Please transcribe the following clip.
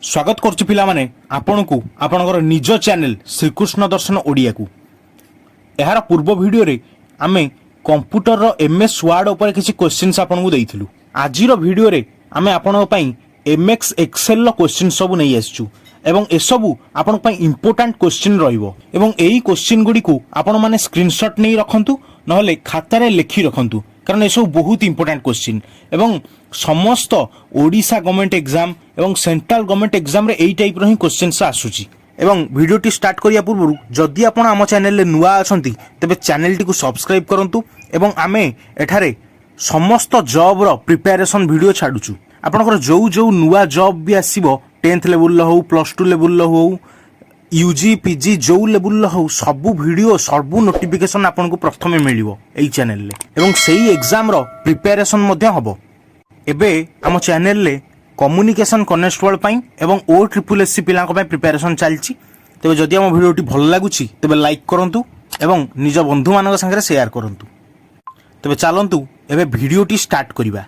स्वागत करछु पिला माने आपनकु आपनकर निज चैनल श्रीकृष्ण दर्शन ओडिया को। एहार पूर्व वीडियो रे आमे कंप्यूटर रो एमएस वर्ड ऊपर किछि क्वेश्चंस आपनकु देइथिलु। आजिरो वीडियो रे आमे आपनक पई एमएस एक्सेल रो क्वेश्चन सब नै आछू एवं ए सब आपन पई इंपोर्टेंट क्वेश्चन रहिबो एवं एई क्वेश्चन गुडी को आपन माने स्क्रीनशॉट नै रखंतु नहले खाता रे लिखि रखंतु कारण एसବୁ बहुत इंपोर्टेंट क्वेश्चन एवं समस्त ओडिशा गवर्नमेंट एग्जाम एवं सेंट्रल गवर्नमेंट एग्जाम रे एई टाइप रो ही क्वेश्चंस आसुची। एवं वीडियोटी स्टार्ट करिया पूर्व जदि आपण आम चैनल रे नुआ अछंती तबे चैनल टी को सब्सक्राइब करंतु एवं आमे एठारे समस्त जॉब रो प्रिपरेशन वीडियो छाडुचु। आपनकर जो नुआ जॉब भी आसीबो 10th लेवल लो हो +2 लेवल लो हो यूजी पीजी जो लेवल हो सबू वीडियो सबू नोटिफिकेशन आपन को प्रथमे मिलिबो एई चैनल ले एवं सेही एग्जाम रो प्रिपरेशन मध्ये हबो। एबे आम चैनल ले कम्युनिकेशन कॉन्स्टेबल पई एवं OSSC पिला को पई प्रिपरेशन चलची। तबे जदि आम वीडियोटी भल लागुची तबे लाइक करंतु एवं निज बंधु मानक संगे शेयर करंतु। तबे चलंतु एबे वीडियोटी स्टार्ट करिबा।